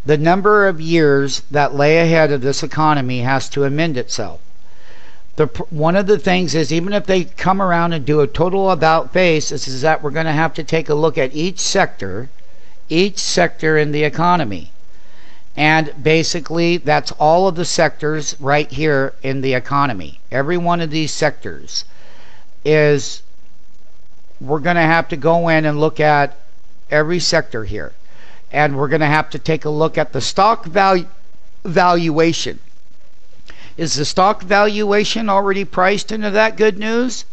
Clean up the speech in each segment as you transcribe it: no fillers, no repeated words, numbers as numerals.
The number of years that lay ahead of this economy has to amend itself. One of the things is, even if they come around and do a total about face, is that we're going to have to take a look at each sector in the economy. And basically, that's all of the sectors right here in the economy. Every one of these sectors is, we're going to have to go in and look at every sector here. And we're going to have to take a look at the stock valuation. Is the stock valuation already priced into that good news?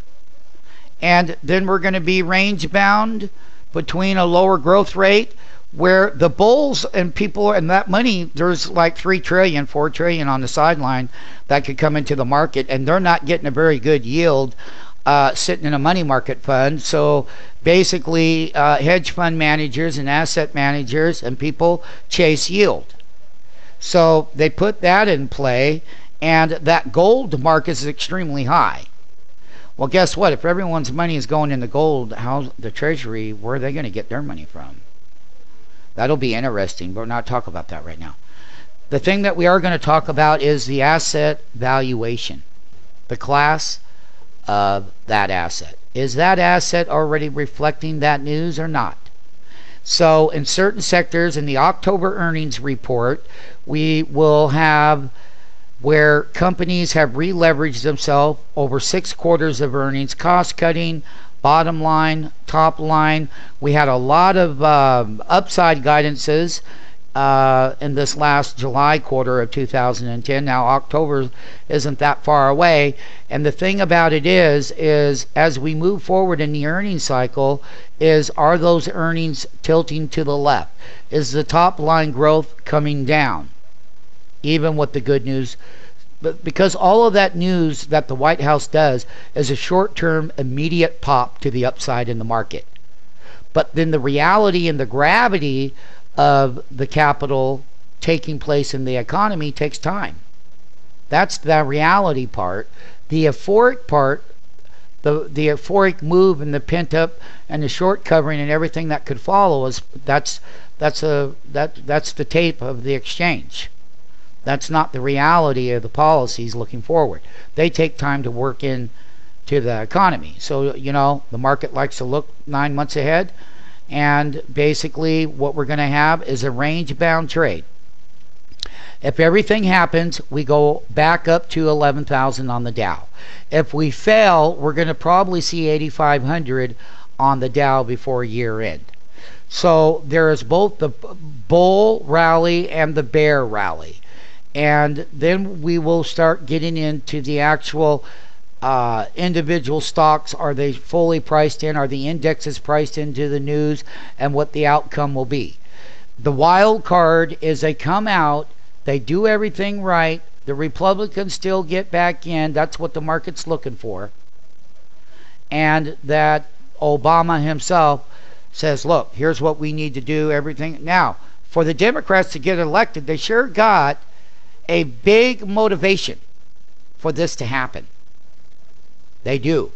And then we're going to be range bound between a lower growth rate, where the bulls and people and that money, there's like 3 trillion, 4 trillion on the sideline that could come into the market, and they're not getting a very good yield sitting in a money market fund. So basically, hedge fund managers and asset managers and people chase yield. So they put that in play, and that gold market is extremely high. Well, guess what? If everyone's money is going into gold, how's the Treasury, where are they going to get their money from? That'll be interesting, but we're not talking about that right now. The thing that we are going to talk about is the asset valuation, the class of that asset. Is that asset already reflecting that news or not? So in certain sectors, in the October earnings report, we will have where companies have re-leveraged themselves over 6 quarters of earnings, cost cutting, bottom line, top line. We had a lot of upside guidances in this last July quarter of 2010. Now October isn't that far away, and the thing about it is as we move forward in the earnings cycle, are those earnings tilting to the left? Is the top line growth coming down, even with the good news? But because all of that news that the White House does is a short-term immediate pop to the upside in the market, but then the reality and the gravity of the capital taking place in the economy takes time. That's the reality part. The euphoric part, the euphoric move and the pent up and the short covering and everything that could follow is that's the tape of the exchange. That's not the reality of the policies looking forward. They take time to work in to the economy. So, you know, the market likes to look 9 months ahead, and basically what we're going to have is a range bound trade. If everything happens, we go back up to 11,000 on the Dow. If we fail, we're going to probably see 8,500 on the Dow before year end. So there is both the bull rally and the bear rally. And then we will start getting into the actual individual stocks. Are they fully priced in? Are the indexes priced into the news, and what the outcome will be? The wild card is they come out, they do everything right, the Republicans still get back in. That's what the market's looking for. And that Obama himself says, look, here's what we need to do, everything. Now, for the Democrats to get elected, they sure got a big motivation for this to happen. They do.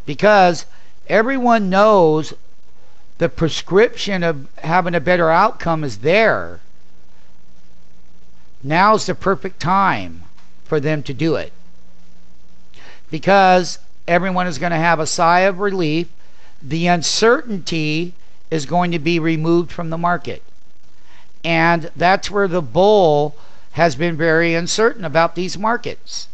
Because everyone knows the prescription of having a better outcome is there. Now's the perfect time for them to do it. Because everyone is going to have a sigh of relief. The uncertainty is going to be removed from the market. And that's where the bull has been very uncertain about these markets.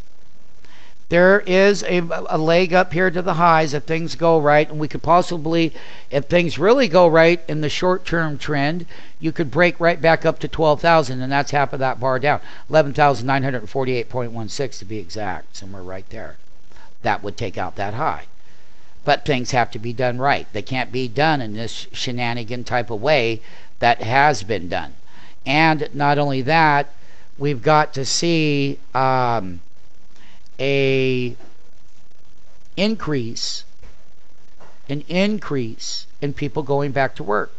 There is a leg up here to the highs if things go right, and we could possibly, if things really go right in the short-term trend, you could break right back up to 12,000, and that's half of that bar down. 11,948.16 to be exact, somewhere right there. That would take out that high. But things have to be done right. They can't be done in this shenanigan type of way that has been done. And not only that, we've got to see an increase in people going back to work.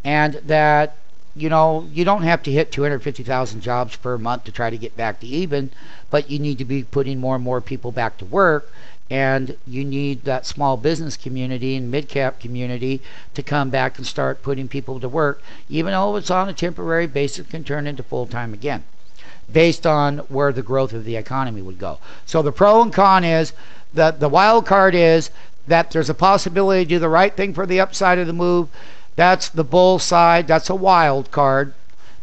And that, you know, you don't have to hit 250,000 jobs per month to try to get back to even, but you need to be putting more and more people back to work. And you need that small business community and mid-cap community to come back and start putting people to work, even though it's on a temporary basis, can turn into full-time again, based on where the growth of the economy would go. So the pro and con is that the wild card is that there's a possibility to do the right thing for the upside of the move. That's the bull side. That's a wild card,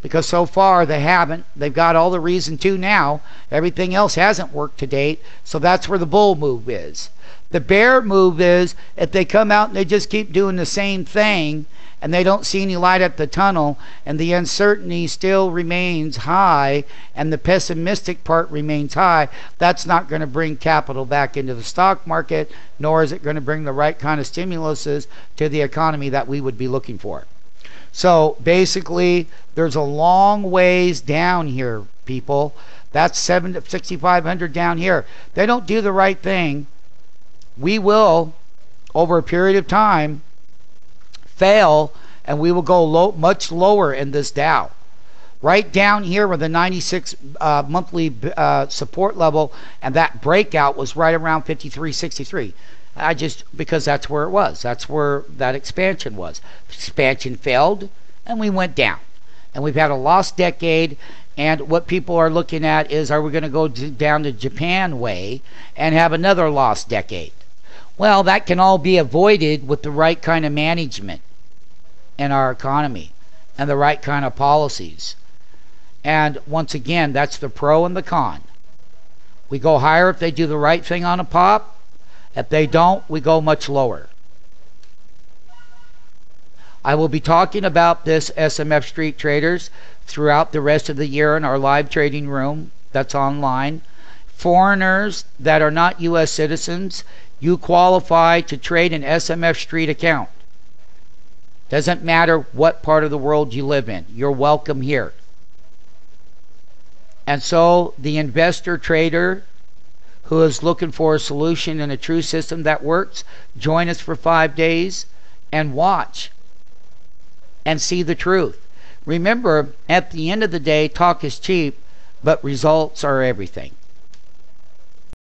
because so far they haven't. They've got all the reason to now. Everything else hasn't worked to date. So that's where the bull move is. The bear move is if they come out and they just keep doing the same thing and they don't see any light at the tunnel and the uncertainty still remains high and the pessimistic part remains high, that's not going to bring capital back into the stock market, nor is it going to bring the right kind of stimuluses to the economy that we would be looking for. So basically, there's a long ways down here, people. That's 6,500 down here. They don't do the right thing. We will, over a period of time, fail, and we will go much lower in this Dow. Right down here with the 96 monthly support level, and that breakout was right around 53.63. Because that's where it was. That's where that expansion was. Expansion failed, and we went down. And we've had a lost decade, and what people are looking at is, are we going to go down the Japan way and have another lost decade? Well, that can all be avoided with the right kind of management in our economy and the right kind of policies. And once again, that's the pro and the con. We go higher if they do the right thing on a pop. If they don't, we go much lower. I will be talking about this SMF Street Traders throughout the rest of the year in our live trading room that's online. Foreigners that are not U.S. citizens, you qualify to trade an SMF Street account. Doesn't matter what part of the world you live in. You're welcome here. And so the investor trader who is looking for a solution and a true system that works, join us for 5 days and watch and see the truth. Remember, at the end of the day, talk is cheap, but results are everything.